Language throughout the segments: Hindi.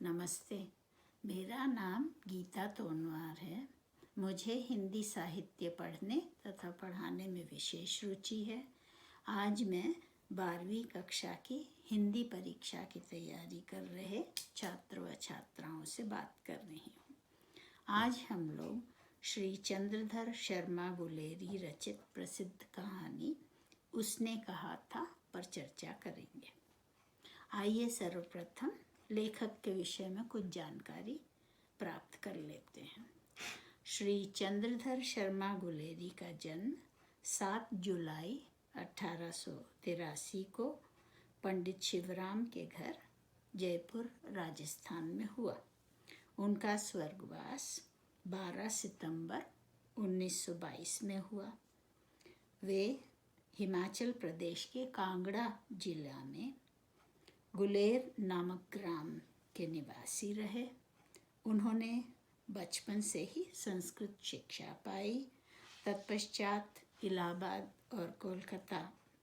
नमस्ते। मेरा नाम गीता तोनवार है। मुझे हिंदी साहित्य पढ़ने तथा पढ़ाने में विशेष रुचि है। आज मैं 12वीं कक्षा की हिंदी परीक्षा की तैयारी कर रहे छात्र व छात्राओं से बात कर रही हूँ। आज हम लोग श्री चंद्रधर शर्मा गुलेरी रचित प्रसिद्ध कहानी उसने कहा था पर चर्चा करेंगे। आइए सर्वप्रथम लेखक के विषय में कुछ जानकारी प्राप्त कर लेते हैं। श्री चंद्रधर शर्मा गुलेरी का जन्म 7 जुलाई 1883 को पंडित शिवराम के घर जयपुर राजस्थान में हुआ। उनका स्वर्गवास 12 सितंबर 1922 में हुआ। वे हिमाचल प्रदेश के कांगड़ा जिला में गुलेर नामक ग्राम के निवासी रहे। उन्होंने बचपन से ही संस्कृत शिक्षा पाई। तत्पश्चात इलाहाबाद और कोलकाता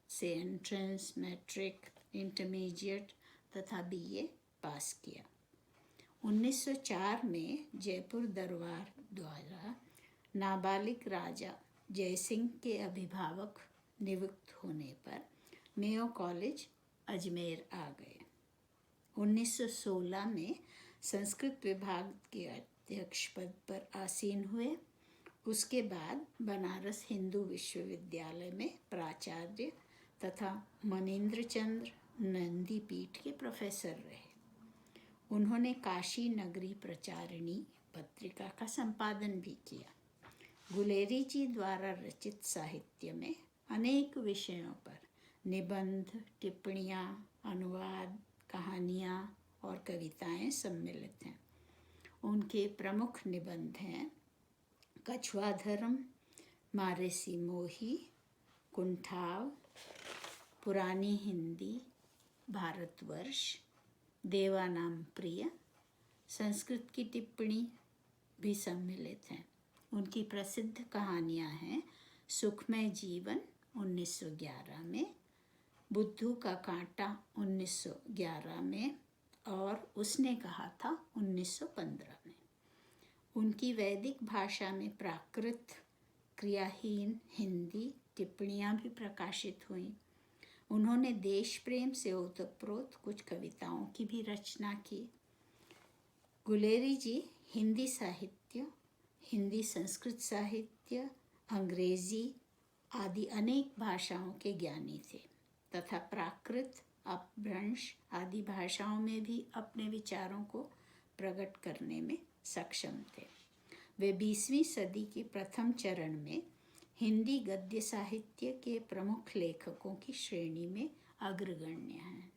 से एंट्रेंस, मैट्रिक, इंटरमीडिएट तथा बीए पास किया। 1904 में जयपुर दरबार द्वारा नाबालिग राजा जयसिंह के अभिभावक नियुक्त होने पर मेयो कॉलेज अजमेर आ गए। 1916 में संस्कृत विभाग के अध्यक्ष पद पर आसीन हुए। उसके बाद बनारस हिंदू विश्वविद्यालय में प्राचार्य तथा मनीन्द्रचंद्र नंदी पीठ के प्रोफेसर रहे। उन्होंने काशी नगरी प्रचारिणी पत्रिका का संपादन भी किया। गुलेरी जी द्वारा रचित साहित्य में अनेक विषयों पर निबंध, टिप्पणियाँ, अनुवाद, कहानियाँ और कविताएं सम्मिलित हैं। उनके प्रमुख निबंध हैं कछुआ धर्म, मारेसी मोही, कुंठाव, पुरानी हिंदी, भारतवर्ष, देवानाम प्रिय। संस्कृत की टिप्पणी भी सम्मिलित हैं। उनकी प्रसिद्ध कहानियाँ हैं सुखमय जीवन 1911 में, बुद्धू का कांटा 1911 में और उसने कहा था 1915 में। उनकी वैदिक भाषा में प्राकृत, क्रियाहीन हिंदी टिप्पणियाँ भी प्रकाशित हुईं। उन्होंने देश प्रेम से ओतप्रोत कुछ कविताओं की भी रचना की। गुलेरी जी हिंदी साहित्य, हिंदी संस्कृत साहित्य, अंग्रेजी आदि अनेक भाषाओं के ज्ञानी थे तथा प्राकृत, अपभ्रंश आदि भाषाओं में भी अपने विचारों को प्रकट करने में सक्षम थे। वे 20वीं सदी के प्रथम चरण में हिंदी गद्य साहित्य के प्रमुख लेखकों की श्रेणी में अग्रगण्य हैं।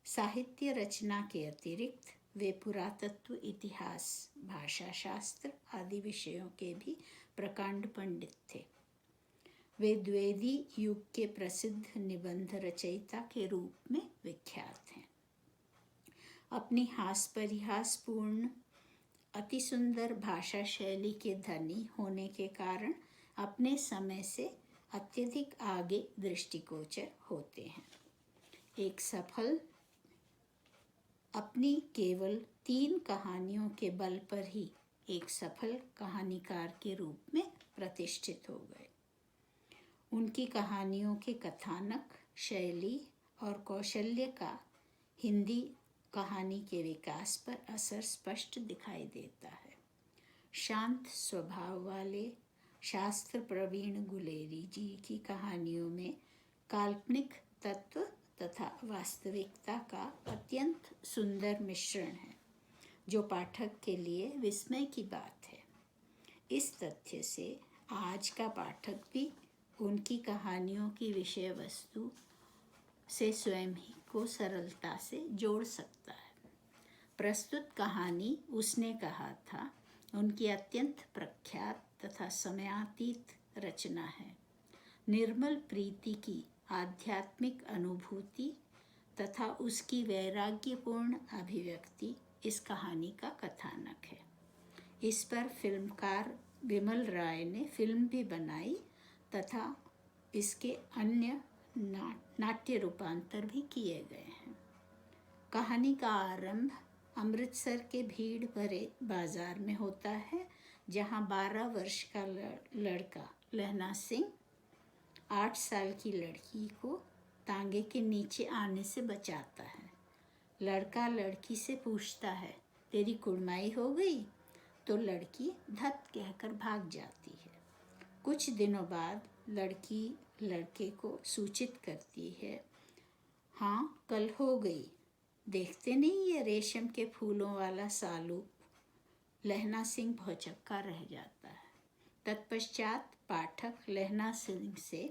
साहित्य रचना के अतिरिक्त वे पुरातत्व, इतिहास, भाषा शास्त्र आदि विषयों के भी प्रकांड पंडित थे। वे द्विवेदी युग के प्रसिद्ध निबंध रचयिता के रूप में विख्यात हैं। अपनी हास परिहासपूर्ण अति सुंदर भाषा शैली के धनी होने के कारण अपने समय से अत्यधिक आगे दृष्टिगोचर होते हैं। अपनी केवल 3 कहानियों के बल पर ही एक सफल कहानीकार के रूप में प्रतिष्ठित हो गए। उनकी कहानियों के कथानक, शैली और कौशल्य का हिंदी कहानी के विकास पर असर स्पष्ट दिखाई देता है। शांत स्वभाव वाले शास्त्र प्रवीण गुलेरी जी की कहानियों में काल्पनिक तत्व तथा वास्तविकता का अत्यंत सुंदर मिश्रण है, जो पाठक के लिए विस्मय की बात है। इस तथ्य से आज का पाठक भी उनकी कहानियों की विषय वस्तु से स्वयं ही को सरलता से जोड़ सकता है। प्रस्तुत कहानी उसने कहा था उनकी अत्यंत प्रख्यात तथा समयातीत रचना है। निर्मल प्रीति की आध्यात्मिक अनुभूति तथा उसकी वैराग्यपूर्ण अभिव्यक्ति इस कहानी का कथानक है। इस पर फिल्मकार विमल राय ने फिल्म भी बनाई तथा इसके अन्य नाट्य रूपांतर भी किए गए हैं। कहानी का आरंभ अमृतसर के भीड़ भरे बाजार में होता है, जहाँ 12 वर्ष का लड़का लहना सिंह 8 साल की लड़की को तांगे के नीचे आने से बचाता है। लड़का लड़की से पूछता है, तेरी कुड़माई हो गई? तो लड़की धत कहकर भाग जाती है। कुछ दिनों बाद लड़की लड़के को सूचित करती है, हाँ कल हो गई। देखते नहीं ये रेशम के फूलों वाला सालू? लहना सिंह भौचक्का रह जाता है। तत्पश्चात पाठक लहना सिंह से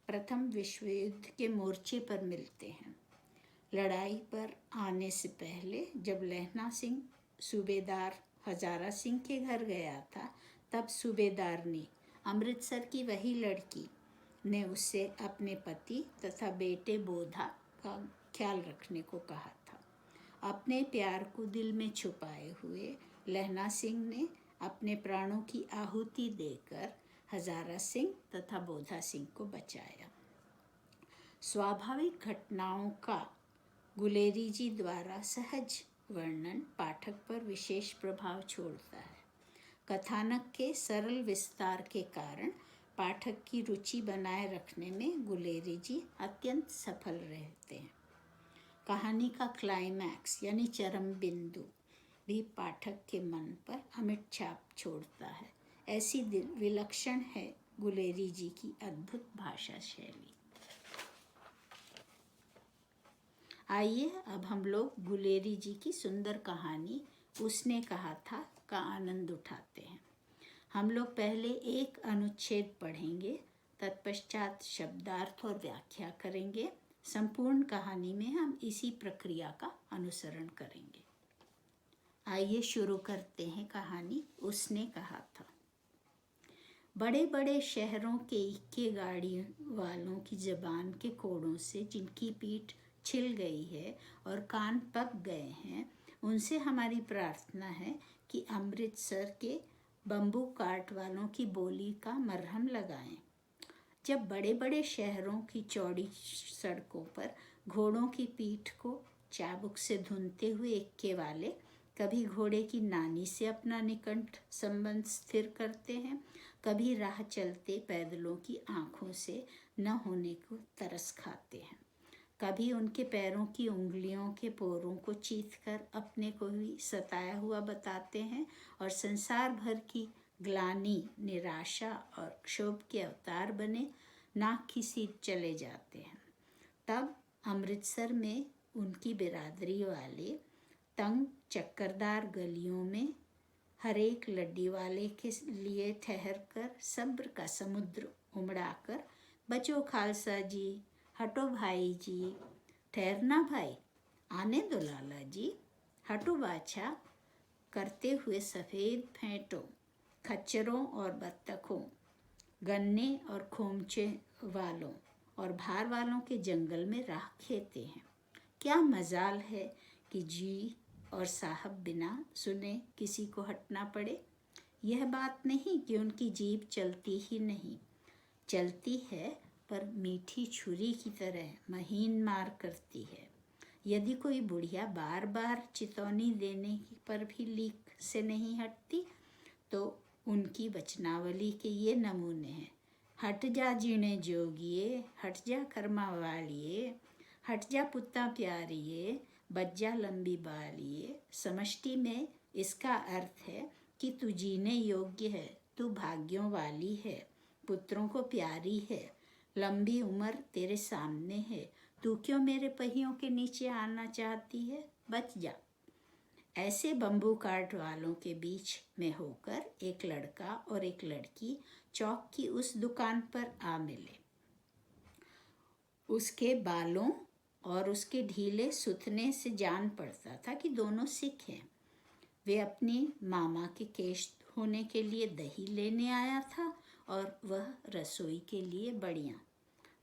प्रथम विश्व युद्ध के मोर्चे पर मिलते हैं। लड़ाई पर आने से पहले जब लहना सिंह सूबेदार हजारा सिंह के घर गया था, तब सूबेदार ने अमृतसर की वही लड़की ने उससे अपने पति तथा बेटे बोधा का ख्याल रखने को कहा था। अपने प्यार को दिल में छुपाए हुए लहना सिंह ने अपने प्राणों की आहुति देकर हजारा सिंह तथा बोधा सिंह को बचाया। स्वाभाविक घटनाओं का गुलेरी जी द्वारा सहज वर्णन पाठक पर विशेष प्रभाव छोड़ता है। कथानक के सरल विस्तार के कारण पाठक की रुचि बनाए रखने में गुलेरी जी अत्यंत सफल रहते हैं। कहानी का क्लाइमैक्स यानी चरम बिंदु भी पाठक के मन पर अमिट छाप छोड़ता है। ऐसी विलक्षण है गुलेरी जी की अद्भुत भाषा शैली। आइए अब हम लोग गुलेरी जी की सुंदर कहानी उसने कहा था का आनंद उठाते हैं। हम लोग पहले एक अनुच्छेद पढ़ेंगे, तत्पश्चात शब्दार्थ और व्याख्या करेंगे। संपूर्ण कहानी में हम इसी प्रक्रिया का अनुसरण करेंगे। आइए शुरू करते हैं कहानी उसने कहा था। बड़े बड़े शहरों के इक्के गाड़ी वालों की जबान के कोड़ों से जिनकी पीठ छिल गई है और कान पक गए हैं, उनसे हमारी प्रार्थना है कि अमृतसर के बम्बू काट वालों की बोली का मरहम लगाएं। जब बड़े बड़े शहरों की चौड़ी सड़कों पर घोड़ों की पीठ को चाबुक से धुनते हुए इक्के वाले कभी घोड़े की नानी से अपना निकट संबंध स्थिर करते हैं, कभी राह चलते पैदलों की आंखों से न होने को तरस खाते हैं, कभी उनके पैरों की उंगलियों के पोरों को चीथकर अपने को ही सताया हुआ बताते हैं और संसार भर की ग्लानि, निराशा और क्षोभ के अवतार बने नाक खींचे चले जाते हैं। तब अमृतसर में उनकी बिरादरी वाले तंग चक्करदार गलियों में हर एक लड्डी वाले के लिए ठहर कर सब्र का समुद्र उमड़ाकर, बचो खालसा जी, हटो भाई जी, ठहरना भाई, आने दो लाला जी, हटो बाछा, करते हुए सफ़ेद फेंटों, खच्चरों और बत्तखों, गन्ने और खोमचे वालों और भार वालों के जंगल में राह खेते हैं। क्या मजाल है कि जी और साहब बिना सुने किसी को हटना पड़े। यह बात नहीं कि उनकी जीभ चलती ही नहीं, चलती है, पर मीठी छुरी की तरह महीन मार करती है। यदि कोई बुढ़िया बार बार चितौनी देने पर भी लीक से नहीं हटती, तो उनकी वचनावली के ये नमूने हैं। हट जा जीणे जोगिए, हट जा कर्मा वालिए, हट जा पुत्ता प्यारिए, बज्जा लंबी बालिए। समष्टि में इसका अर्थ है कि तू जीने योग्य है, तू भाग्यों वाली है, पुत्रों को प्यारी है, लंबी उम्र तेरे सामने है, तू क्यों मेरे पहियों के नीचे आना चाहती है, बच जा। ऐसे बम्बू काट वालों के बीच में होकर एक लड़का और एक लड़की चौक की उस दुकान पर आ मिले। उसके बालों और उसके ढीले सुथने से जान पड़ता था कि दोनों सिख हैं। वे अपने मामा के केश होने के लिए दही लेने आया था और वह रसोई के लिए बड़ियाँ।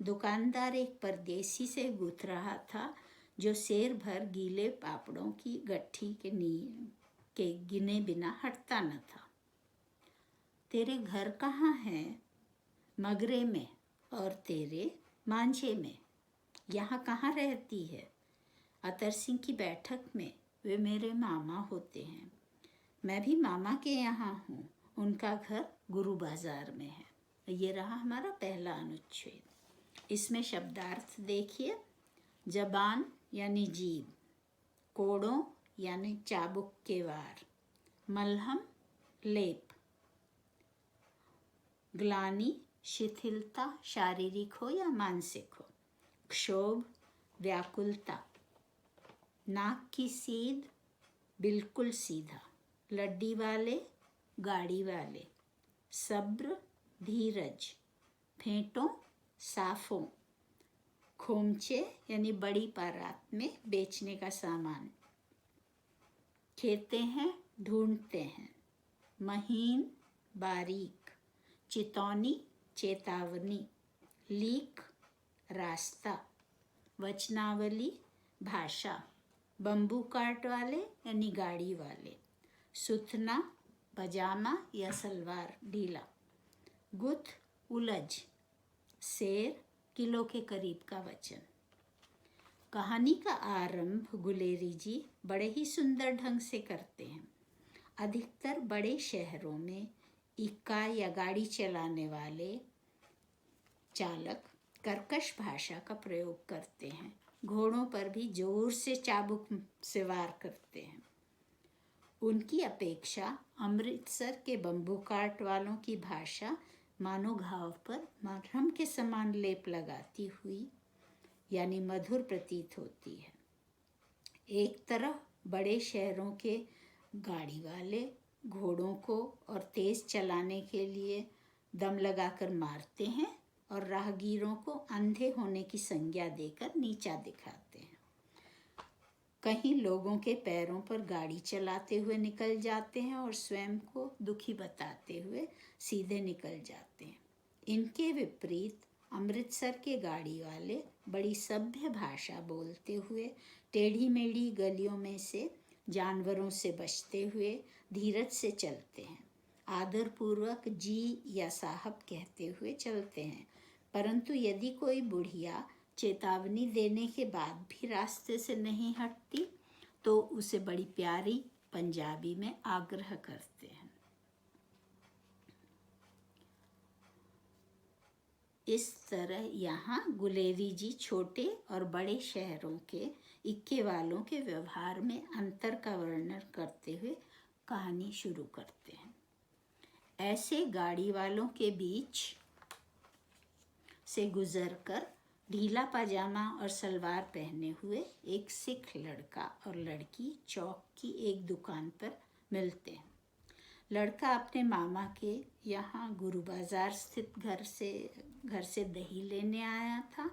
दुकानदार एक परदेसी से गुथ रहा था जो शेर भर गीले पापड़ों की गट्ठी के गिने बिना हटता न था। तेरे घर कहाँ हैं? मगरे में। और तेरे? मांझे में। यहाँ कहाँ रहती है? अतर सिंह की बैठक में। वे मेरे मामा होते हैं। मैं भी मामा के यहाँ हूँ। उनका घर गुरु बाजार में है। ये रहा हमारा पहला अनुच्छेद। इसमें शब्दार्थ देखिए। जबान यानी जीभ, कोड़ों यानी चाबुक के वार, मलहम लेप, ग्लानि शिथिलता शारीरिक हो या मानसिक हो, क्षोभ व्याकुलता, नाक की सीध बिल्कुल सीधा, लड्डी वाले गाड़ी वाले, सब्र धीरज, फेंटों साफों, खोमचे यानी बड़ी बारात में बेचने का सामान, खेते हैं ढूंढते हैं, महीन बारीक, चितौनी चेतावनी, लीक रास्ता, वचनावली भाषा, बम्बू काट वाले यानी गाड़ी वाले, सुथना पजामा या सलवार ढीला, गुथ उलझ, शेर किलो के करीब का वचन। कहानी का आरंभ गुलेरी जी बड़े ही सुंदर ढंग से करते हैं। अधिकतर बड़े शहरों में इक्का या गाड़ी चलाने वाले चालक कर्कश भाषा का प्रयोग करते हैं। घोड़ों पर भी जोर से चाबुक से वार करते हैं। उनकी अपेक्षा अमृतसर के बम्बू काट वालों की भाषा मानो घाव पर मरहम के समान लेप लगाती हुई यानी मधुर प्रतीत होती है। एक तरफ बड़े शहरों के गाड़ी वाले घोड़ों को और तेज चलाने के लिए दम लगाकर मारते हैं और राहगीरों को अंधे होने की संज्ञा देकर नीचा दिखाते हैं। कहीं लोगों के पैरों पर गाड़ी चलाते हुए निकल जाते हैं और स्वयं को दुखी बताते हुए सीधे निकल जाते हैं। इनके विपरीत अमृतसर के गाड़ी वाले बड़ी सभ्य भाषा बोलते हुए टेढ़ी मेढ़ी गलियों में से जानवरों से बचते हुए धीरज से चलते हैं। आदरपूर्वक जी या साहब कहते हुए चलते हैं, परंतु यदि कोई बुढ़िया चेतावनी देने के बाद भी रास्ते से नहीं हटती तो उसे बड़ी प्यारी पंजाबी में आग्रह करते हैं। इस तरह यहाँ गुलेरी जी छोटे और बड़े शहरों के इक्के वालों के व्यवहार में अंतर का वर्णन करते हुए कहानी शुरू करते हैं। ऐसे गाड़ी वालों के बीच से गुजरकर ढीला पाजामा और सलवार पहने हुए एक सिख लड़का और लड़की चौक की एक दुकान पर मिलते हैं। लड़का अपने मामा के यहाँ गुरु बाजार स्थित घर से दही लेने आया था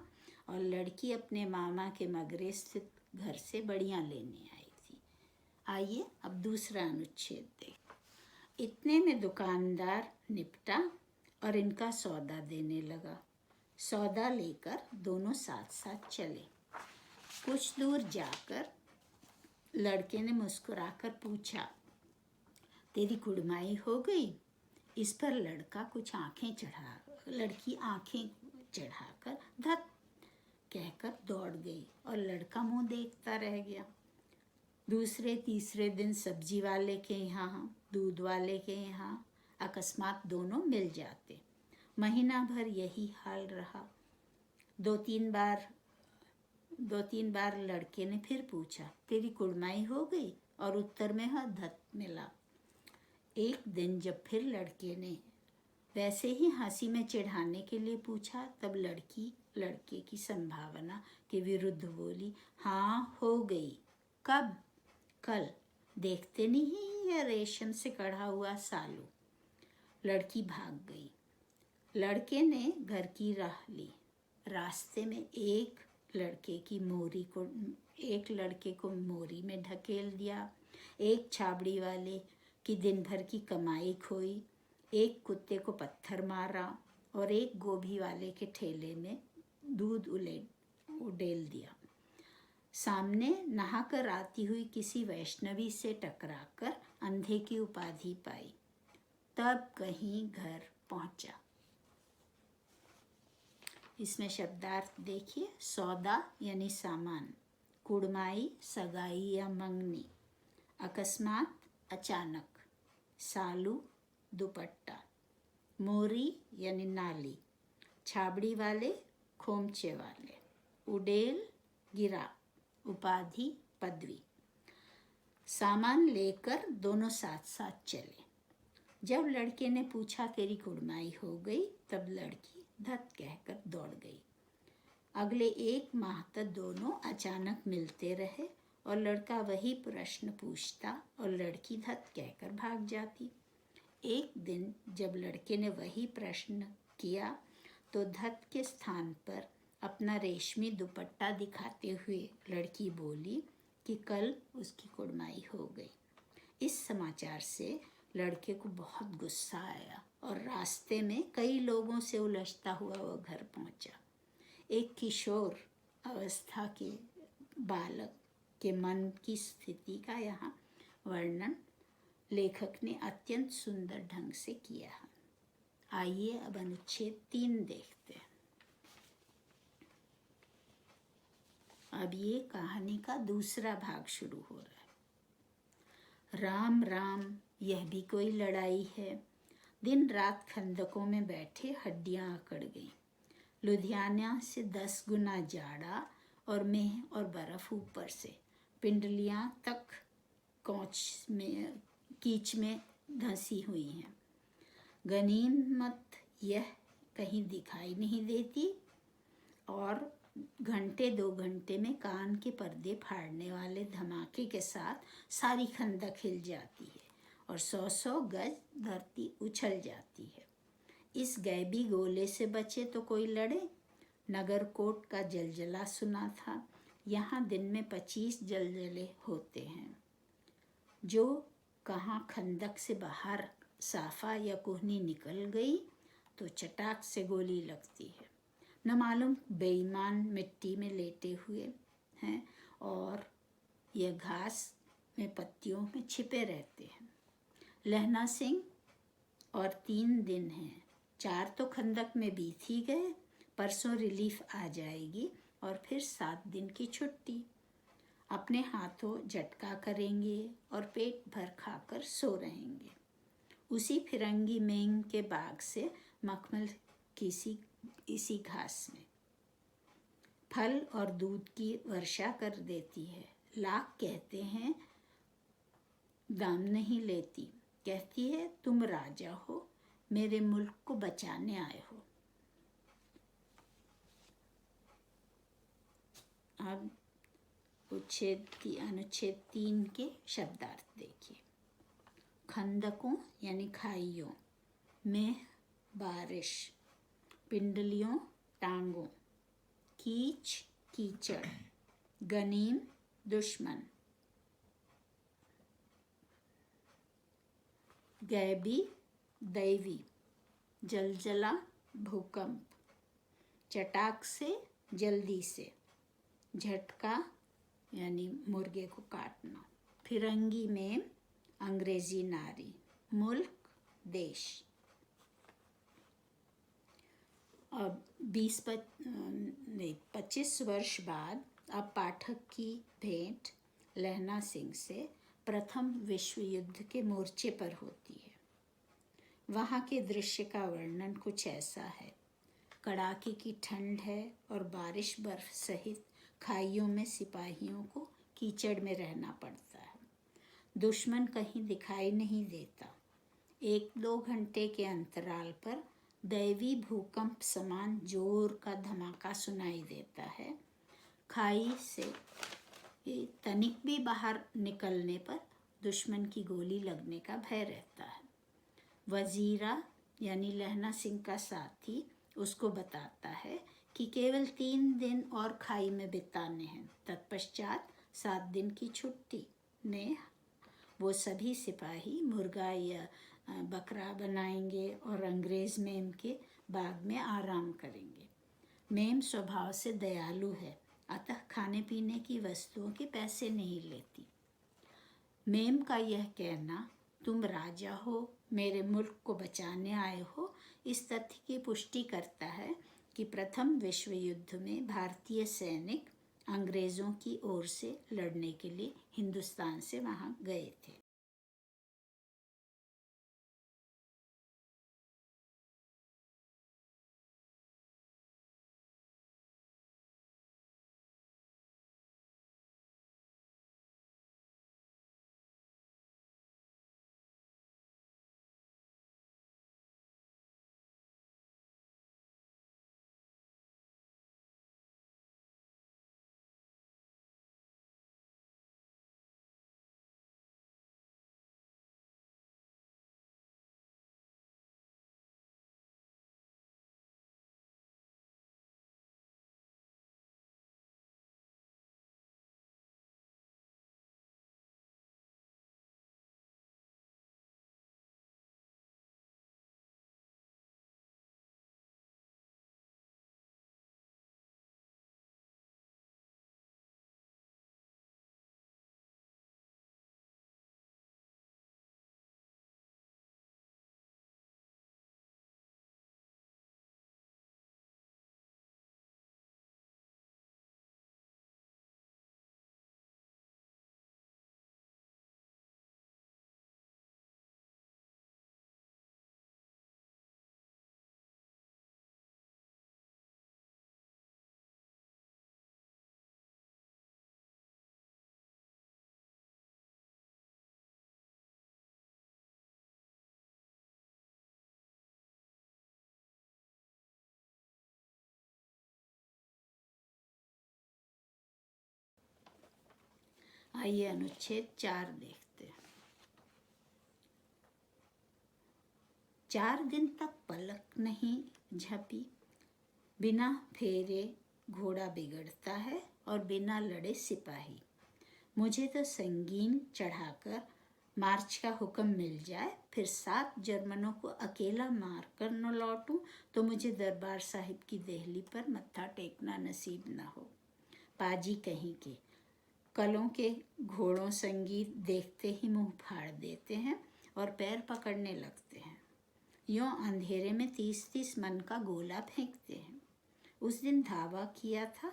और लड़की अपने मामा के मगरे स्थित घर से बड़ियाँ लेने आई थी। आइए अब दूसरा अनुच्छेद देखें। इतने में दुकानदार निपटा और इनका सौदा देने लगा। सौदा लेकर दोनों साथ साथ चले। कुछ दूर जाकर लड़के ने मुस्कुराकर पूछा, तेरी कुड़माई हो गई? इस पर लड़की आंखें चढ़ाकर धत कहकर दौड़ गई और लड़का मुंह देखता रह गया। दूसरे तीसरे दिन सब्जी वाले के यहाँ, दूध वाले के यहाँ अकस्मात दोनों मिल जाते। महीना भर यही हाल रहा। दो तीन बार लड़के ने फिर पूछा, तेरी कुड़माई हो गई? और उत्तर में धत मिला। एक दिन जब फिर लड़के ने वैसे ही हंसी में चिढ़ाने के लिए पूछा, तब लड़की लड़के की संभावना के विरुद्ध बोली, हाँ हो गई। कब? कल। देखते नहीं यह रेशम से कढ़ा हुआ सालू। लड़की भाग गई। लड़के ने घर की राह ली। रास्ते में एक लड़के को मोरी में ढकेल दिया। एक छाबड़ी वाले की दिन भर की कमाई खोई। एक कुत्ते को पत्थर मारा और एक गोभी वाले के ठेले में दूध उड़ेल दिया। सामने नहाकर आती हुई किसी वैष्णवी से टकराकर अंधे की उपाधि पाई। तब कहीं घर पहुंचा। इसमें शब्दार्थ देखिए। सौदा यानी सामान, कुड़माई सगाई या मंगनी, अकस्मात, अचानक। सालू, दुपट्टा। मोरी यानी नाली। छाबड़ी वाले, खोमचे वाले। उडेल, गिरा। उपाधि, पदवी। सामान लेकर दोनों साथ साथ चले। जब लड़के ने पूछा तेरी कुड़माई हो गई, तब लड़की धत कहकर दौड़ गई। अगले 1 माह तक दोनों अचानक मिलते रहे और लड़का वही प्रश्न पूछता और लड़की धत कहकर भाग जाती। एक दिन जब लड़के ने वही प्रश्न किया तो धत के स्थान पर अपना रेशमी दुपट्टा दिखाते हुए लड़की बोली कि कल उसकी कुड़माई हो गई। इस समाचार से लड़के को बहुत गुस्सा आया और रास्ते में कई लोगों से उलझता हुआ वह घर पहुंचा। एक किशोर अवस्था के बालक के मन की स्थिति का यहाँ वर्णन लेखक ने अत्यंत सुंदर ढंग से किया है। आइए अब अनुच्छेद 3 देखते हैं। अब ये कहानी का दूसरा भाग शुरू हो रहा है। राम राम, यह भी कोई लड़ाई है। दिन रात खंदकों में बैठे हड्डियां अकड़ गईं। लुधियाना से 10 गुना जाड़ा और मेह और बर्फ ऊपर से पिंडलियां तक कीच में धंसी हुई हैं। गनीमत यह कहीं दिखाई नहीं देती और घंटे 2 घंटे में कान के पर्दे फाड़ने वाले धमाके के साथ सारी खंदक हिल जाती है और 100-100 गज धरती उछल जाती है। इस गैबी गोले से बचे तो कोई लड़े। नगरकोट का जलजला सुना था। यहाँ दिन में 25 जलजले होते हैं। जो कहाँ खंदक से बाहर साफा या कोहनी निकल गई तो चटाक से गोली लगती है। न मालूम बेईमान मिट्टी में लेटे हुए हैं और यह घास में पत्तियों में छिपे रहते हैं। लहना सिंह और 3 दिन हैं। 4 तो खंदक में बीत ही गए। परसों रिलीफ आ जाएगी और फिर 7 दिन की छुट्टी। अपने हाथों झटका करेंगे और पेट भर खाकर सो रहेंगे। उसी फिरंगी मेंग के बाग से मखमल इसी घास में फल और दूध की वर्षा कर देती है। लाख कहते हैं दाम नहीं लेती। कहती है तुम राजा हो, मेरे मुल्क को बचाने आए हो। अब अनुच्छेद 3 के शब्दार्थ देखिए। खंदकों यानी खाइयों में बारिश, पिंडलियों टांगों, कीच कीचड़, गनीम दुश्मन, गैबी दैवी, जलजला भूकंप, चटाक से जल्दी से, झटका यानी मुर्गे को काटना, फिरंगी में अंग्रेजी नारी, मुल्क देश। अब 25 वर्ष बाद अब पाठक की भेंट लहना सिंह से प्रथम विश्व युद्ध के मोर्चे पर होती है। वहाँ के दृश्य का वर्णन कुछ ऐसा है। कड़ाके की ठंड है और बारिश बर्फ सहित खाइयों में सिपाहियों को कीचड़ में रहना पड़ता है। दुश्मन कहीं दिखाई नहीं देता। 1-2 घंटे के अंतराल पर दैवी भूकंप समान जोर का धमाका सुनाई देता है। खाई से तनिक भी बाहर निकलने पर दुश्मन की गोली लगने का भय रहता है। वजीरा यानी लहना सिंह का साथी उसको बताता है कि केवल 3 दिन और खाई में बिताने हैं। तत्पश्चात 7 दिन की छुट्टी में वो सभी सिपाही मुर्गा या बकरा बनाएंगे और अंग्रेज मेम के बाग में आराम करेंगे। मेम स्वभाव से दयालु है, अतः खाने पीने की वस्तुओं के पैसे नहीं लेती। मेम का यह कहना तुम राजा हो, मेरे मुल्क को बचाने आए हो, इस तथ्य की पुष्टि करता है कि प्रथम विश्व युद्ध में भारतीय सैनिक अंग्रेज़ों की ओर से लड़ने के लिए हिंदुस्तान से वहाँ गए थे। आइए अनुच्छेद 4 देखते हैं। 4 दिन तक पलक नहीं झपी, बिना फेरे घोड़ा बिगड़ता है और बिना लड़े सिपाही। मुझे तो संगीन चढ़ाकर मार्च का हुक्म मिल जाए, फिर 7 जर्मनों को अकेला मार कर न लौटूं तो मुझे दरबार साहिब की देहली पर मत्था टेकना नसीब न हो। पाजी कहीं के कलों के घोड़ों संगीत देखते ही मुंह फाड़ देते हैं और पैर पकड़ने लगते हैं। यों अंधेरे में 30-30 मन का गोला फेंकते हैं। उस दिन धावा किया था,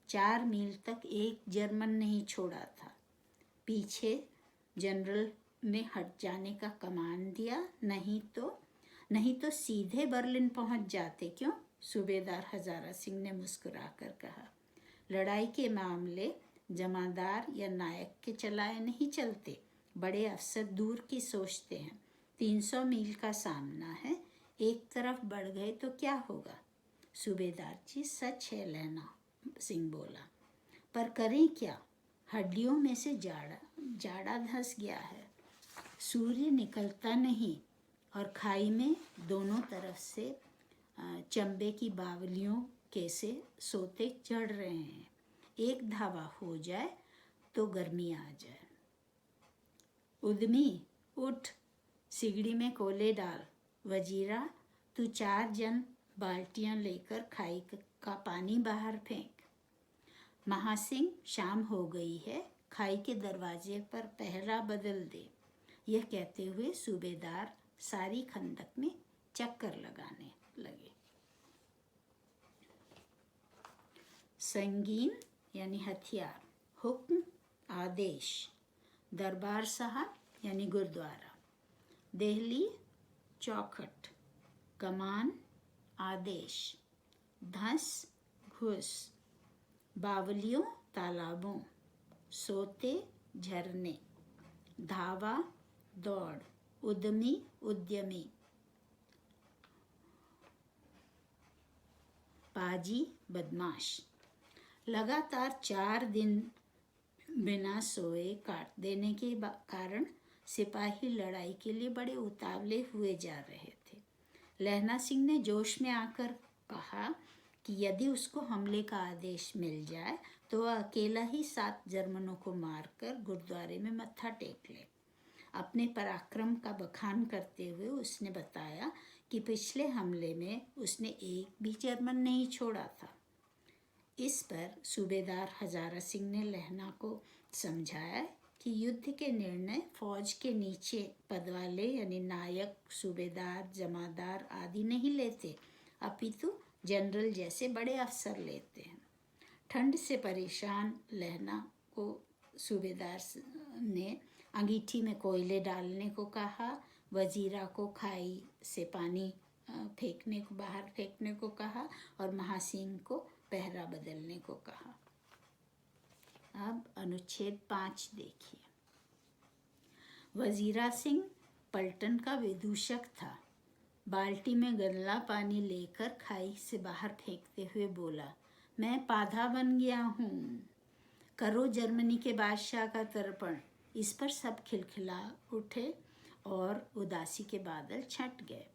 4 मील तक एक जर्मन नहीं छोड़ा था। पीछे जनरल ने हट जाने का कमान दिया, नहीं तो सीधे बर्लिन पहुंच जाते। क्यों? सूबेदार हजारा सिंह ने मुस्कुराकर कहा। लड़ाई के मामले जमादार या नायक के चलाए नहीं चलते, बड़े अफसर दूर की सोचते हैं। 300 मील का सामना है, एक तरफ बढ़ गए तो क्या होगा? सूबेदार जी सच है, लहना सिंह बोला, पर करें क्या? हड्डियों में से जाड़ा धंस गया है, सूर्य निकलता नहीं और खाई में दोनों तरफ से चंबे की बावलियों कैसे सोते चढ़ रहे हैं। एक धावा हो जाए तो गर्मी आ जाए। उद्यमी उठ, सिगड़ी में कोले डाल। वजीरा तू 4 जन बाल्टियां लेकर खाई का पानी बाहर फेंक। महासिंह शाम हो गई है, खाई के दरवाजे पर पहरा बदल दे। यह कहते हुए सूबेदार सारी खंदक में चक्कर लगाने लगे। संगीन यानी हथियार, हुक्म आदेश, दरबार साहब यानी गुरुद्वारा, देहली चौखट, कमान आदेश, धंस घुस, बावलियों तालाबों, सोते झरने, धावा दौड़, उद्यमी उद्यमी, पाजी बदमाश। लगातार 4 दिन बिना सोए काट देने के कारण सिपाही लड़ाई के लिए बड़े उतावले हुए जा रहे थे। लहना सिंह ने जोश में आकर कहा कि यदि उसको हमले का आदेश मिल जाए तो वह अकेला ही 7 जर्मनों को मारकर गुरुद्वारे में मत्था टेक ले। अपने पराक्रम का बखान करते हुए उसने बताया कि पिछले हमले में उसने एक भी जर्मन नहीं छोड़ा था। इस पर सूबेदार हजारा सिंह ने लहना को समझाया कि युद्ध के निर्णय फौज के नीचे पद वाले यानी नायक, सूबेदार, जमादार आदि नहीं लेते, अपितु जनरल जैसे बड़े अफसर लेते हैं। ठंड से परेशान लहना को सूबेदार ने अंगीठी में कोयले डालने को कहा, वजीरा को खाई से पानी फेंकने को बाहर फेंकने को कहा और महासिंह को पहरा बदलने को कहा। अब अनुच्छेद 5 देखिए। वजीरा सिंह पलटन का विदूषक था। बाल्टी में गंदा पानी लेकर खाई से बाहर फेंकते हुए बोला, मैं पाधा बन गया हूँ, करो जर्मनी के बादशाह का तर्पण। इस पर सब खिलखिला उठे और उदासी के बादल छट गए।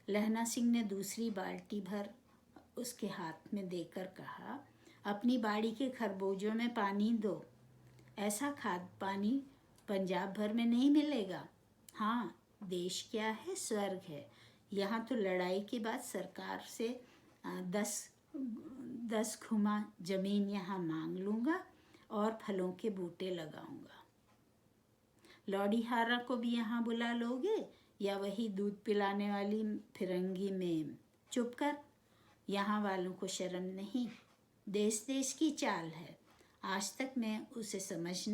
लहना सिंह ने दूसरी बाल्टी भर उसके हाथ में देकर कहा, अपनी बाड़ी के खरबूजों में पानी दो। ऐसा खाद पानी पंजाब भर में नहीं मिलेगा। हाँ, देश क्या है, स्वर्ग है। यहाँ तो लड़ाई के बाद सरकार से 10 खुमा जमीन यहाँ मांग लूँगा और फलों के बूटे लगाऊंगा। लौड़ीहारा को भी यहाँ बुला लोगे या वही दूध पिलाने वाली फिरंगी मेम? चुप कर, यहाँ वालों को शर्म नहीं। देश देश की चाल है। आज तक मैं उसे समझा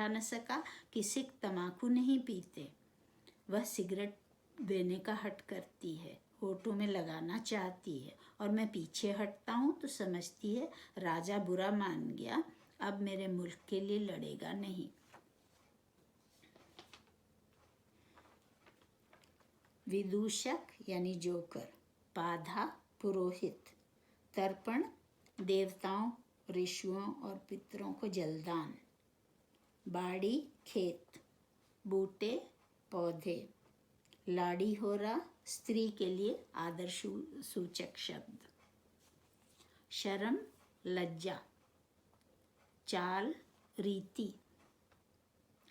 न सका कि सिख तम्बाकू नहीं पीते। वह सिगरेट देने का हट करती है, होठों में लगाना चाहती है और मैं पीछे हटता हूँ तो समझती है राजा बुरा मान गया, अब मेरे मुल्क के लिए लड़ेगा नहीं। विदूषक यानी जोकर, पाधा पुरोहित, तर्पण देवताओं, ऋषियों और पितरों को जलदान, बाड़ी खेत, बूटे पौधे, लाड़ी होरा स्त्री के लिए आदर सूचक शब्द, शर्म लज्जा, चाल रीति,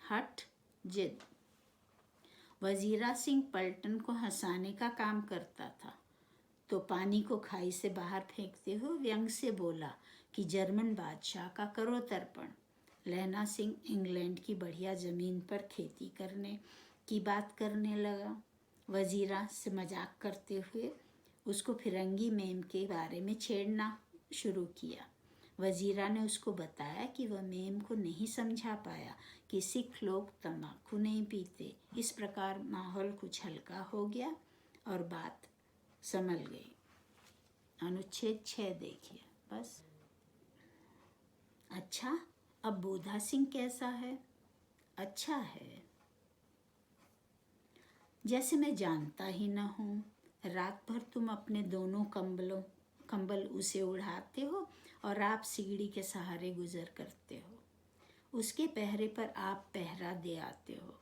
हठ जिद। वजीरा सिंह पलटन को हंसाने का काम करता था तो पानी को खाई से बाहर फेंकते हुए व्यंग से बोला कि जर्मन बादशाह का करो तर्पण। लहना सिंह इंग्लैंड की बढ़िया ज़मीन पर खेती करने की बात करने लगा। वजीरा से मजाक करते हुए उसको फिरंगी मेम के बारे में छेड़ना शुरू किया। वजीरा ने उसको बताया कि वह मेम को नहीं समझा पाया कि सिख लोग तम्बाकू नहीं पीते। इस प्रकार माहौल कुछ हल्का हो गया और बात संभल गई। अनुच्छेद 6 देखिए बस। अच्छा, अब बोधा सिंह कैसा है? अच्छा है, जैसे मैं जानता ही न हूँ। रात भर तुम अपने दोनों कंबल उसे उड़ाते हो और आप सीढ़ी के सहारे गुजर करते हो। उसके पहरे पर आप पहरा दे आते हो।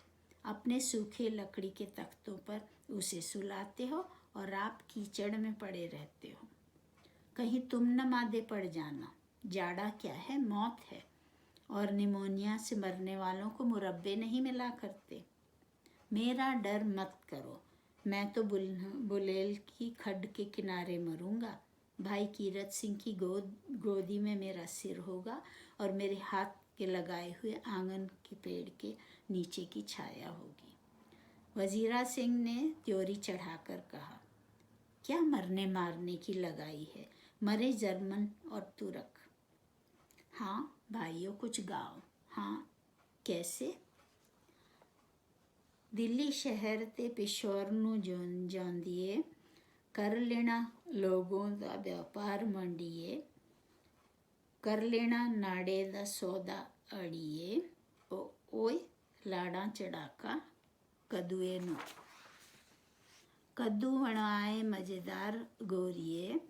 अपने सूखे लकड़ी के तख्तों पर उसे सुलाते हो और आप कीचड़ में पड़े रहते हो। कहीं तुम न मादे पड़ जाना। जाड़ा क्या है, मौत है, और निमोनिया से मरने वालों को मुरब्बे नहीं मिला करते। मेरा डर मत करो, मैं तो बुलेल की खड्ड के किनारे मरूंगा। भाई कीरत सिंह की गोदी में मेरा सिर होगा और मेरे हाथ के लगाए हुए आंगन के पेड़ के नीचे की छाया होगी। वजीरा सिंह ने त्योरी चढ़ाकर कहा, क्या मरने मारने की लगाई है, मरे जर्मन और तुर्क। हाँ भाइयों, कुछ गाओ। हाँ, कैसे? दिल्ली शहर ते पिशोर नू जांदिए, कर लेना लोगों दा व्यापार मंडिए, कर लेना नाड़े दा सौदा अड़िए, ओए लाड़ा चढ़ाका कद्दूए नू, कद्दू वणवाए मजेदार गोरिए,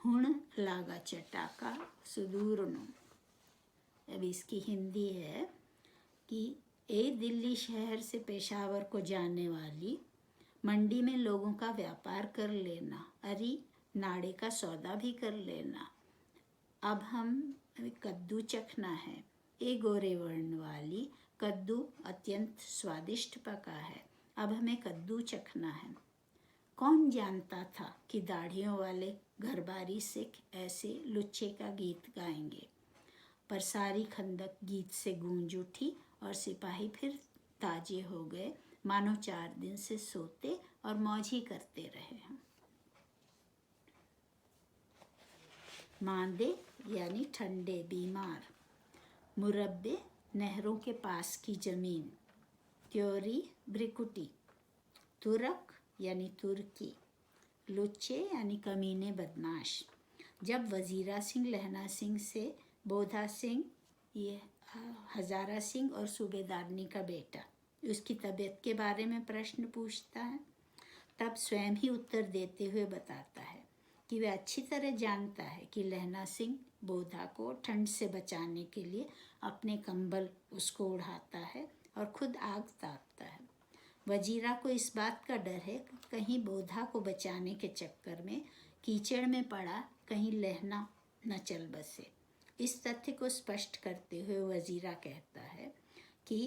हुण लागा चटाका सुदूर नू। अब इसकी हिंदी है कि ए दिल्ली शहर से पेशावर को जाने वाली, मंडी में लोगों का व्यापार कर लेना, अरे नाड़े का सौदा भी कर लेना। अब हम कद्दू चखना है। ए गोरे वर्ण वाली, कद्दू अत्यंत स्वादिष्ट पका है, अब हमें कद्दू चखना है। कौन जानता था कि दाढ़ियों वाले घरबारी सिख ऐसे लुच्चे का गीत गाएंगे। पर सारी खंदक गीत से गूंज उठी और सिपाही फिर ताजे हो गए, मानो 4 दिन से सोते और मौज ही करते रहे हैं। मांदे यानी ठंडे, बीमार। मुरब्बे नहरों के पास की ज़मीन। त्योरी ब्रिकुटी। तुरक यानी तुर्की। लुच्चे यानी कमीने, बदमाश। जब वजीरा सिंह लहना सिंह से बोधा सिंह, ये हजारा सिंह और सूबेदारनी का बेटा, उसकी तबीयत के बारे में प्रश्न पूछता है, तब स्वयं ही उत्तर देते हुए बताता है कि वह अच्छी तरह जानता है कि लहना सिंह बोधा को ठंड से बचाने के लिए अपने कंबल उसको उड़ाता है और खुद आग तापता है। वजीरा को इस बात का डर है कि कहीं बोधा को बचाने के चक्कर में कीचड़ में पड़ा कहीं लहना न चल बसे। इस तथ्य को स्पष्ट करते हुए वजीरा कहता है कि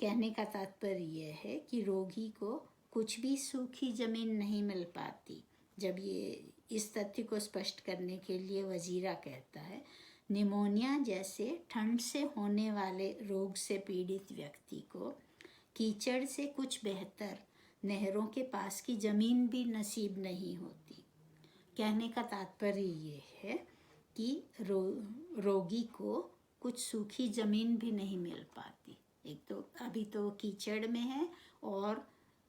कहने का तात्पर्य यह है कि रोगी को कुछ भी सूखी ज़मीन नहीं मिल पाती। जब ये इस तथ्य को स्पष्ट करने के लिए वजीरा कहता है, निमोनिया जैसे ठंड से होने वाले रोग से पीड़ित व्यक्ति को कीचड़ से कुछ बेहतर नहरों के पास की ज़मीन भी नसीब नहीं होती। कहने का तात्पर्य ये है कि रोगी को कुछ सूखी ज़मीन भी नहीं मिल पाती। एक तो अभी तो कीचड़ में है और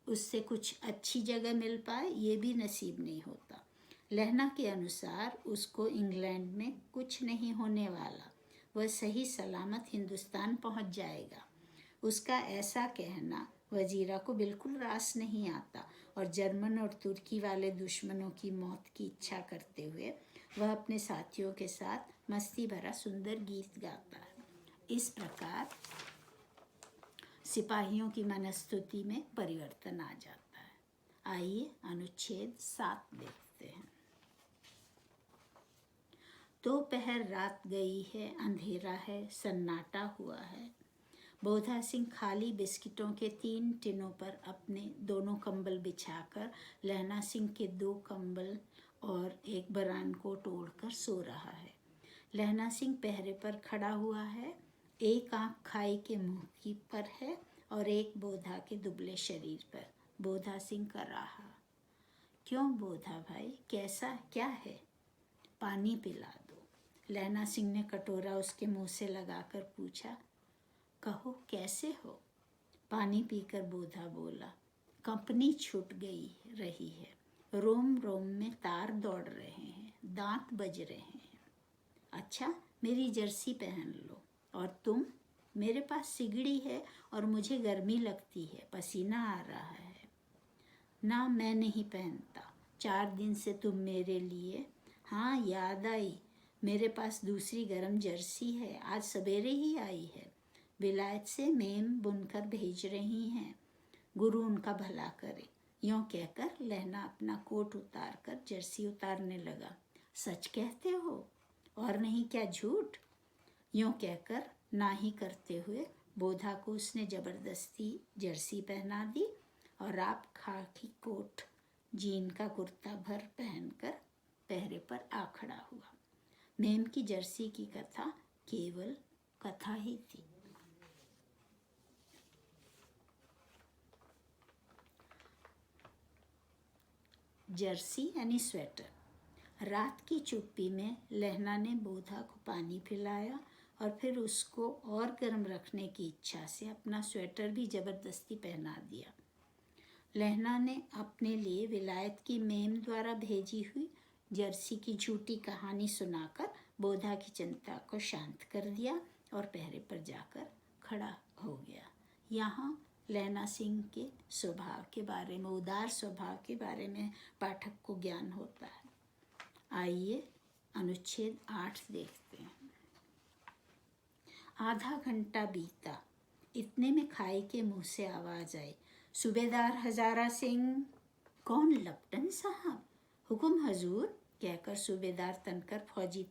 उससे कुछ अच्छी जगह मिल पाए ये भी नसीब नहीं होता। लहना के अनुसार उसको इंग्लैंड में कुछ नहीं होने वाला, वह सही सलामत हिंदुस्तान पहुंच जाएगा। उसका ऐसा कहना वजीरा को बिल्कुल रास नहीं आता और जर्मन और तुर्की वाले दुश्मनों की मौत की इच्छा करते हुए वह अपने साथियों के साथ मस्ती भरा सुंदर गीत गाता है। इस प्रकार सिपाहियों की मनस्तुति में परिवर्तन आ जाता है। आइए अनुच्छेद 7 देखते हैं। दोपहर रात गई है, अंधेरा है, सन्नाटा हुआ है। बोधा सिंह खाली बिस्किटों के 3 टिनों पर अपने दोनों कंबल बिछाकर लहना सिंह के 2 कंबल और एक बरान को तोड़कर सो रहा है। लहना सिंह पहरे पर खड़ा हुआ है, एक आंख खाई के मुंह की पर है और एक बोधा के दुबले शरीर पर। बोधा सिंह कर रहा, क्यों बोधा भाई, कैसा क्या है, पानी पिला दो। लहना सिंह ने कटोरा उसके मुंह से लगाकर पूछा, कहो कैसे हो। पानी पीकर बोधा बोला, कंपनी छूट गई रही है, रोम रोम में तार दौड़ रहे हैं, दांत बज रहे हैं। अच्छा मेरी जर्सी पहन लो। और तुम? मेरे पास सिगड़ी है और मुझे गर्मी लगती है, पसीना आ रहा है। ना मैं नहीं पहनता, 4 दिन से तुम मेरे लिए। हाँ याद आई, मेरे पास दूसरी गर्म जर्सी है, आज सवेरे ही आई है, विलायत से मेम बुनकर भेज रही हैं, गुरु उनका भला करे। यूँ कहकर लहना अपना कोट उतार कर जर्सी उतारने लगा। सच कहते हो और नहीं क्या झूठ? यूँ कहकर ना ही करते हुए बोधा को उसने जबरदस्ती जर्सी पहना दी और आप खाकी कोट जीन का कुर्ता भर पहनकर पहरे पर आ खड़ा हुआ। मेम की जर्सी की कथा केवल कथा ही थी। जर्सी यानी स्वेटर। रात की चुप्पी में लहना ने बोधा को पानी पिलाया और फिर उसको और गर्म रखने की इच्छा से अपना स्वेटर भी जबरदस्ती पहना दिया। लहना ने अपने लिए विलायत की मेम द्वारा भेजी हुई जर्सी की झूठी कहानी सुनाकर बोधा की चिंता को शांत कर दिया और पहरे पर जाकर खड़ा हो गया। यहाँ लहना सिंह के स्वभाव के बारे में, उदार स्वभाव के बारे में पाठक को ज्ञान होता है। आइए अनुच्छेद 8 देखते हैं। आधा घंटा बीता, इतने में खाई के मुंह से आवाज़ आई, सूबेदार हजारा सिंह। कौन? लपटन साहब। हुकुम हजूर, कहकर सूबेदार तनकर फौजी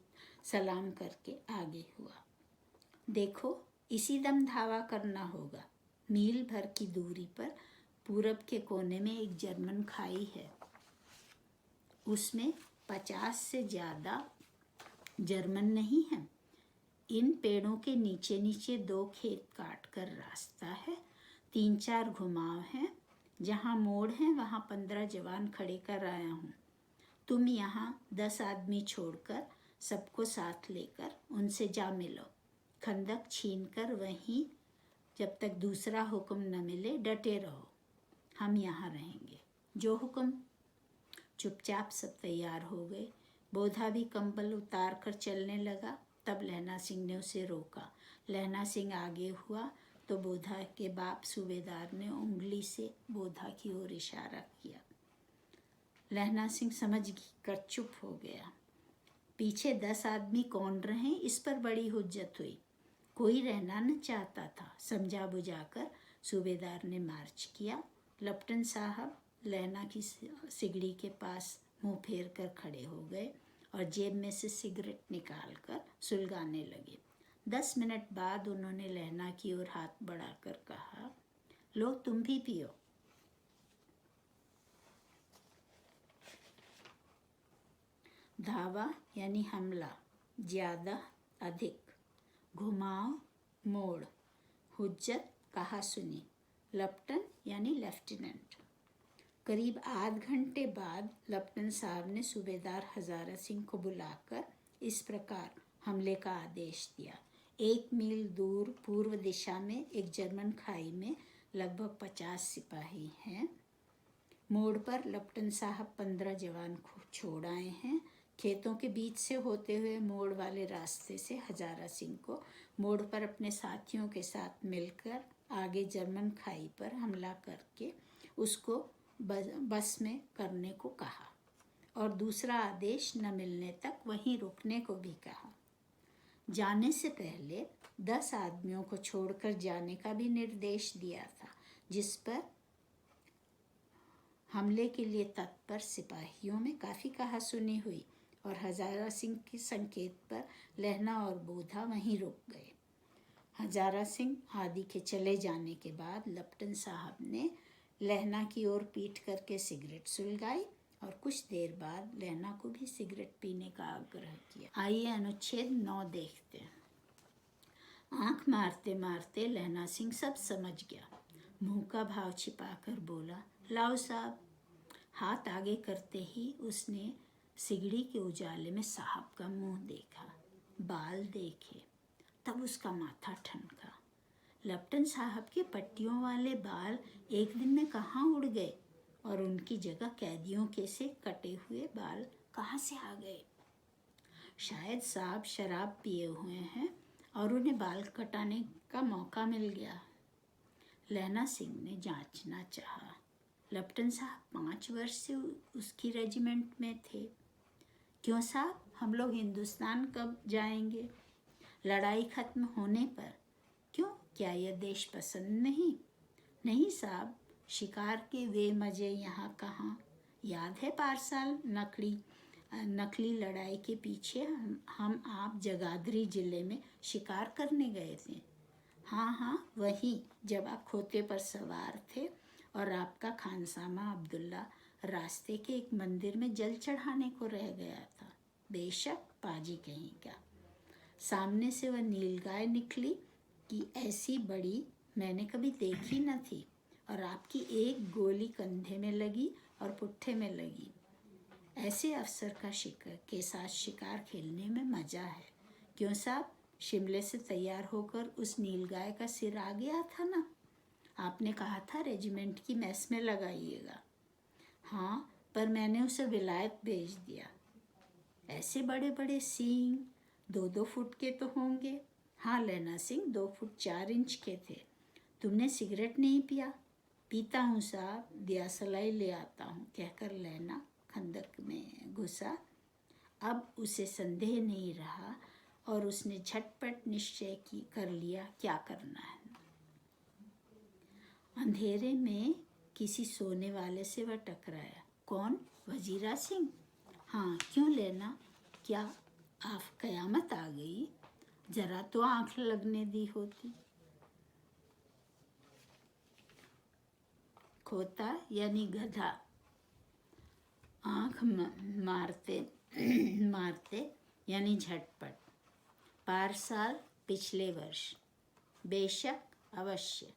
सलाम करके आगे हुआ। देखो इसी दम धावा करना होगा। मील भर की दूरी पर पूरब के कोने में एक जर्मन खाई है, उसमें 50 से ज़्यादा जर्मन नहीं हैं। इन पेड़ों के नीचे नीचे 2 खेत काट कर रास्ता है, 3-4 घुमाव हैं, जहाँ मोड़ हैं वहाँ 15 जवान खड़े कर आया हूँ। तुम यहाँ 10 आदमी छोड़कर सबको साथ लेकर उनसे जा मिलो। खंदक छीनकर वहीं जब तक दूसरा हुक्म न मिले डटे रहो, हम यहाँ रहेंगे। जो हुक्म। चुपचाप सब तैयार हो गए। बोधा भी कंबल उतार कर चलने लगा। तब लहना सिंह ने उसे रोका। लहना सिंह आगे हुआ तो बोधा के बाप सूबेदार ने उंगली से बोधा की ओर इशारा किया। लहना सिंह समझ कर चुप हो गया। पीछे 10 आदमी कौन रहे, इस पर बड़ी हुज्जत हुई। कोई रहना न चाहता था। समझा बुझाकर सूबेदार ने मार्च किया। लेफ्टिनेंट साहब लहना की सिगड़ी के पास मुंह फेर कर खड़े हो गए और जेब में से सिगरेट निकाल कर सुलगाने लगे। 10 मिनट बाद उन्होंने लहना की ओर हाथ बढ़ाकर कहा, लो तुम भी पियो। धावा यानी हमला, ज़्यादा, अधिक, घुमाव, मोड़, हुज्जत, कहा सुनी, लेफ्टन यानी लेफ्टिनेंट। करीब आध घंटे बाद लेफ्टिनेंट साहब ने सूबेदार हजारा सिंह को बुलाकर इस प्रकार हमले का आदेश दिया। 1 मील दूर पूर्व दिशा में एक जर्मन खाई में लगभग 50 सिपाही हैं। मोड़ पर लेफ्टिनेंट साहब 15 जवान को छोड़ आए हैं। खेतों के बीच से होते हुए मोड़ वाले रास्ते से हजारा सिंह को मोड़ पर अपने साथियों के साथ मिलकर आगे जर्मन खाई पर हमला करके उसको बस में करने को कहा और दूसरा आदेश न मिलने तक वहीं रुकने को भी कहा। जाने से पहले 10 आदमियों को छोड़कर जाने का भी निर्देश दिया था, जिस पर हमले के लिए तत्पर सिपाहियों में काफ़ी कहासुनी हुई और हजारा सिंह के संकेत पर लहना और बोधा वहीं रुक गए। हजारा सिंह आदि के चले जाने के बाद लेफ्टिनेंट साहब ने लहना की ओर पीट करके सिगरेट सुलगाई और कुछ देर बाद लहना को भी सिगरेट पीने का आग्रह किया। आइए अनुच्छेद 9 देखते हैं। आंख मारते मारते लहना सिंह सब समझ गया। मुंह का भाव छिपाकर बोला, लाओ साहब। हाथ आगे करते ही उसने सिगड़ी के उजाले में साहब का मुंह देखा, बाल देखे, तब उसका माथा ठनका। लेफ्टिनेंट साहब के पट्टियों वाले बाल एक दिन में कहाँ उड़ गए और उनकी जगह कैदियों के से कटे हुए बाल कहाँ से आ गए? शायद साहब शराब पिए हुए हैं और उन्हें बाल कटाने का मौका मिल गया। लहना सिंह ने जांचना चाहा। लेफ्टिनेंट साहब 5 वर्ष से उसकी रेजिमेंट में थे। क्यों साहब, हम लोग हिंदुस्तान कब जाएंगे? लड़ाई खत्म होने पर। क्यों, क्या यह देश पसंद नहीं? नहीं साहब, शिकार के वे मज़े यहाँ कहाँ। याद है पारसाल नकली लड़ाई के पीछे हम आप जगाधरी ज़िले में शिकार करने गए थे। हाँ हाँ, वही, जब आप खोते पर सवार थे और आपका खानसामा अब्दुल्ला रास्ते के एक मंदिर में जल चढ़ाने को रह गया था। बेशक, पाजी कहीं का। सामने से वह नीलगाय निकली कि ऐसी बड़ी मैंने कभी देखी न थी और आपकी एक गोली कंधे में लगी और पुट्ठे में लगी। ऐसे अफसर का शिकार के साथ शिकार खेलने में मज़ा है। क्यों साहब, शिमले से तैयार होकर उस नीलगाय का सिर आ गया था ना? आपने कहा था रेजिमेंट की मेस में लगाइएगा। हाँ, पर मैंने उसे विलायत भेज दिया। ऐसे बड़े बड़े सींग 2-2 फुट के तो होंगे। हाँ लहना सिंह, 2 फुट 4 इंच के थे। तुमने सिगरेट नहीं पिया? पीता हूँ साहब, दिया सलाई ले आता हूँ, कहकर लहना खंदक में घुसा। अब उसे संदेह नहीं रहा और उसने झटपट निश्चय कर लिया क्या करना है। अंधेरे में किसी सोने वाले से वह टकराया। कौन? वजीरा सिंह। हाँ, क्यों लेना? क्या आप कयामत आ गई? जरा तो आंख लगने दी होती। खोता यानी गधा, आंख मारते मारते यानी झटपट। पारसाल पिछले वर्ष। बेशक, अवश्य।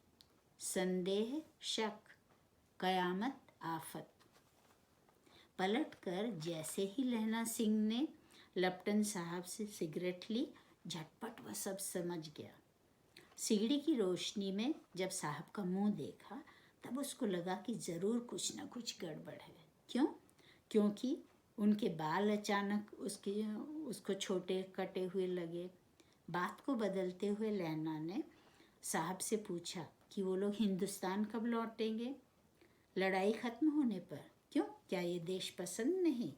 संदेह, शक। कयामत, आफत। पलटकर जैसे ही लहना सिंह ने लप्टन साहब से सिगरेट ली। झटपट वह सब समझ गया। सिगड़ी की रोशनी में जब साहब का मुंह देखा तब उसको लगा कि ज़रूर कुछ न कुछ गड़बड़ है। क्यों? क्योंकि उनके बाल अचानक उसको छोटे कटे हुए लगे। बात को बदलते हुए लहना ने साहब से पूछा कि वो लोग हिंदुस्तान कब लौटेंगे? लड़ाई खत्म होने पर। क्यों? क्या ये देश पसंद नहीं?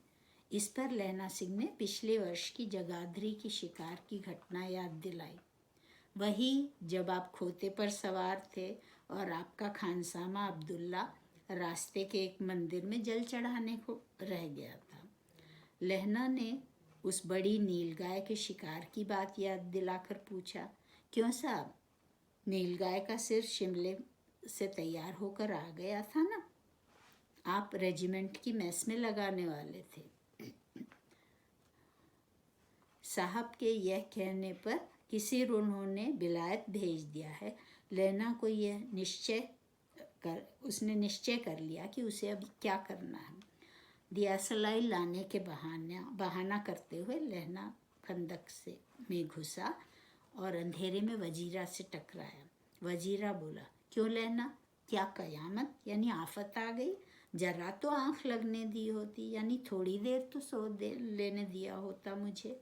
इस पर लहना सिंह ने पिछले वर्ष की जगाधरी की शिकार की घटना याद दिलाई। वही जब आप खोते पर सवार थे और आपका खानसामा अब्दुल्ला रास्ते के एक मंदिर में जल चढ़ाने को रह गया था। लहना ने उस बड़ी नीलगाय के शिकार की बात याद दिलाकर पूछा, क्यों साहब? नीलगाय का सिर शिमले से तैयार होकर आ गया था ना? आप रेजिमेंट की मेस में लगाने वाले थे। साहब के यह कहने पर किसी उन्होंने विलायत भेज दिया है। लैना को यह उसने निश्चय कर लिया कि उसे अब क्या करना है। दियासलाई लाने के बहाना करते हुए लहना खंदक में घुसा और अंधेरे में वजीरा से टकराया। वजीरा बोला, क्यों लहना, क्या कयामत यानी आफत आ गई? जरा तो आंख लगने दी होती, यानी थोड़ी देर तो सो लेने दिया होता मुझे।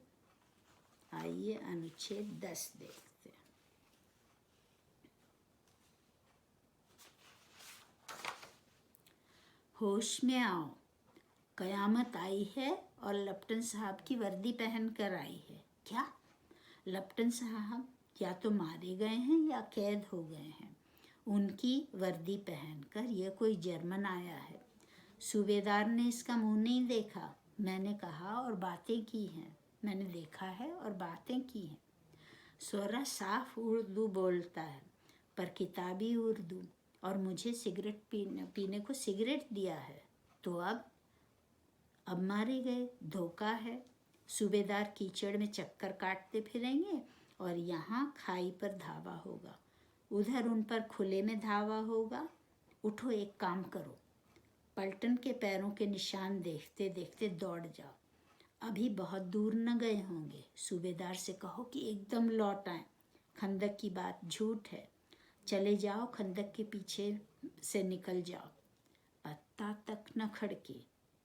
आइए अनुच्छेद 10 देखते हैं। होश में आओ, कयामत आई है और लप्टन साहब की वर्दी पहन कर आई है। क्या? लप्टन साहब या तो मारे गए हैं या कैद हो गए हैं। उनकी वर्दी पहनकर यह कोई जर्मन आया है। सूबेदार ने इसका मुंह नहीं देखा। मैंने कहा और बातें की हैं। मैंने देखा है और बातें की हैं। सोरा साफ उर्दू बोलता है, पर किताबी उर्दू, और मुझे सिगरेट पीने को सिगरेट दिया है। तो अब मारे गए, धोखा है। सूबेदार कीचड़ में चक्कर काटते फिरेंगे और यहाँ खाई पर धावा होगा, उधर उन पर खुले में धावा होगा। उठो, एक काम करो, पलटन के पैरों के निशान देखते देखते दौड़ जाओ। अभी बहुत दूर न गए होंगे। सूबेदार से कहो कि एकदम लौट आए। खंदक की बात झूठ है। चले जाओ, खंदक के पीछे से निकल जाओ। पत्ता तक न खड़के,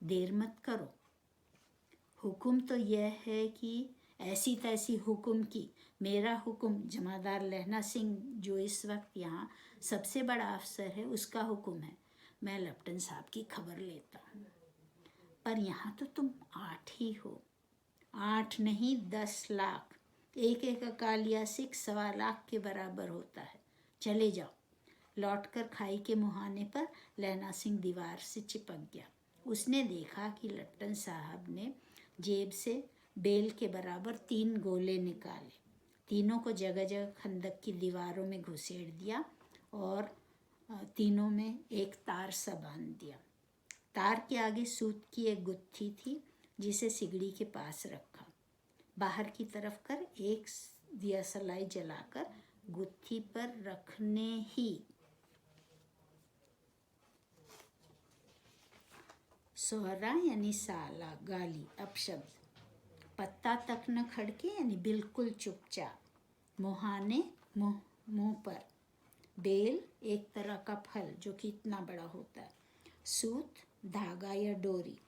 देर मत करो। हुक्म तो यह है कि ऐसी तैसी हुक्म की। मेरा हुक्म जमादार लहना सिंह, जो इस वक्त यहाँ सबसे बड़ा अफसर है, उसका हुक्म है। मैं लप्टन साहब की खबर लेता हूँ। पर यहाँ तो तुम 8 ही हो। 8 नहीं, 10 लाख। एक अकालिया सिख 1.25 लाख के बराबर होता है। चले जाओ। लौटकर खाई के मुहाने पर लहना सिंह दीवार से चिपक गया। उसने देखा कि लप्टन साहब ने जेब से बेल के बराबर 3 गोले निकाले। तीनों को जगह जगह खंदक की दीवारों में घुसेड़ दिया और तीनों में एक तार सा बांध दिया। तार के आगे सूत की एक गुत्थी थी, जिसे सिगड़ी के पास रखा। बाहर की तरफ कर एक दियासलाई जलाकर गुत्थी पर रखने ही सोहरा यानी साला, गाली, अपशब्द। पत्ता तक न खड़के यानी बिल्कुल चुपचाप। मुहाने, मुंह पर। बेल एक तरह का फल जो कि इतना बड़ा होता है। सूत, धागा या डोरी।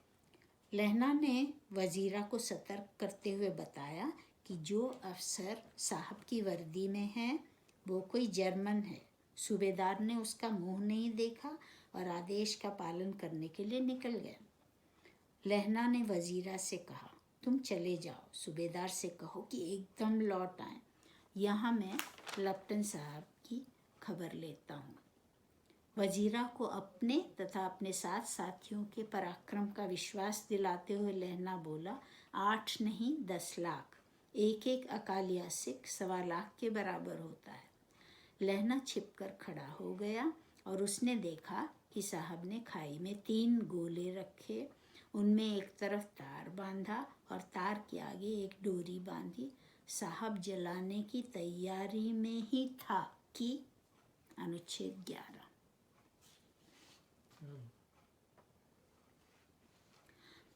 लहना ने वजीरा को सतर्क करते हुए बताया कि जो अफसर साहब की वर्दी में है वो कोई जर्मन है। सूबेदार ने उसका मुंह नहीं देखा और आदेश का पालन करने के लिए निकल गया। लहना ने वजीरा से कहा, तुम चले जाओ, सूबेदार से कहो कि एकदम लौट आए। यहाँ मैं लप्टन साहब की खबर लेता हूँ। वजीरा को अपने तथा अपने साथ साथियों के पराक्रम का विश्वास दिलाते हुए लहना बोला, 8 नहीं 10 लाख। एक अकालिया सिख 1.25 लाख के बराबर होता है। लहना छिपकर खड़ा हो गया और उसने देखा कि साहब ने खाई में 3 गोले रखे। उनमें एक तरफ तार बांधा और तार के आगे एक डोरी बांधी। साहब जलाने की तैयारी में ही था कि अनुच्छेद 11।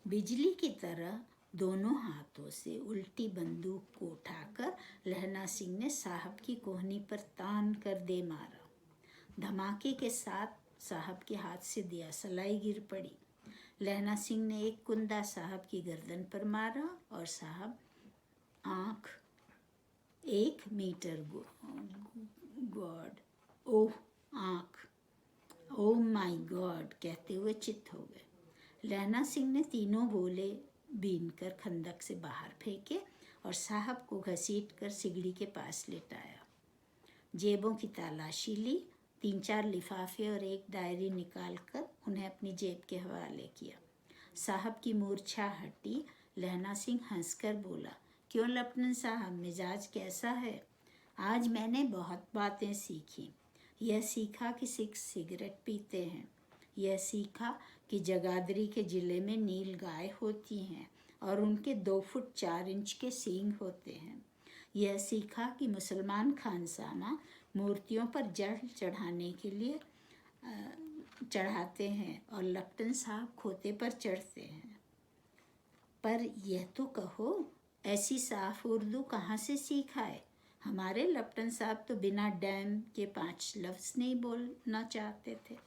बिजली की तरह दोनों हाथों से उल्टी बंदूक को उठाकर लहना सिंह ने साहब की कोहनी पर तान कर दे मारा। धमाके के साथ साहब के हाथ से दिया सलाई गिर पड़ी। लहना सिंह ने एक कुंदा साहब की गर्दन पर मारा और साहब आँख 1 मीटर गॉड ओह आँख ओह माय गॉड कहते हुए चित्त हो गए। लहना सिंह ने तीनों गोले बीनकर खंदक से बाहर फेंके और साहब को घसीटकर सिगड़ी के पास लेटाया। जेबों की तलाशी ली, 3-4 लिफाफे और एक डायरी निकालकर उन्हें अपनी जेब के हवाले किया। साहब की मूर्छा हटी। लहना सिंह हंसकर बोला, क्यों लेफ्टिनेंट साहब, मिजाज कैसा है? आज मैंने बहुत बातें सीखी। यह सीखा कि सिख सिगरेट पीते हैं। यह सीखा कि जगाधरी के ज़िले में नील गाय होती हैं और उनके 2 फुट 4 इंच के सींग होते हैं। यह सीखा कि मुसलमान खानसामा मूर्तियों पर जल चढ़ाने के लिए चढ़ाते हैं और लेफ्टिनेंट साहब खोते पर चढ़ते हैं। पर यह तो कहो, ऐसी साफ उर्दू कहाँ से सीखा है? हमारे लेफ्टिनेंट साहब तो बिना डैम के 5 लफ्ज़ नहीं बोलना चाहते थे।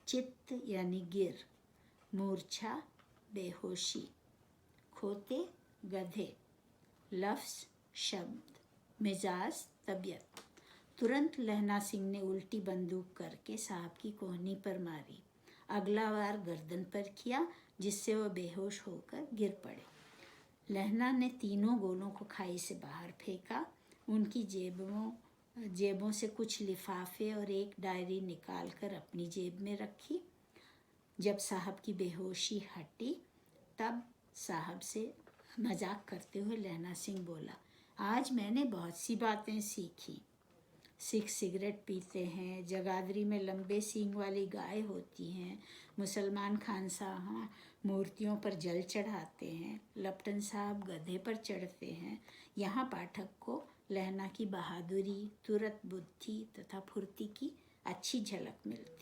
चित्त यानी गिर, मूर्छा बेहोशी, खोते गधे, लफ्ज़ शब्द, मिजाज तबीयत। तुरंत लहना सिंह ने उल्टी बंदूक करके साहब की कोहनी पर मारी। अगला वार गर्दन पर किया, जिससे वह बेहोश होकर गिर पड़े। लहना ने तीनों गोलों को खाई से बाहर फेंका। उनकी जेबों से कुछ लिफाफे और एक डायरी निकालकर अपनी जेब में रखी। जब साहब की बेहोशी हटी तब साहब से मजाक करते हुए लहना सिंह बोला, आज मैंने बहुत सी बातें सीखी। सिख सिगरेट पीते हैं, जगाधरी में लंबे सींग वाली गाय होती हैं, मुसलमान खानसामा मूर्तियों पर जल चढ़ाते हैं, लेफ्टिनेंट साहब गधे पर चढ़ते हैं। यहाँ पाठक को लहना की बहादुरी, तुरंत बुद्धि तथा फुर्ती की अच्छी झलक मिलती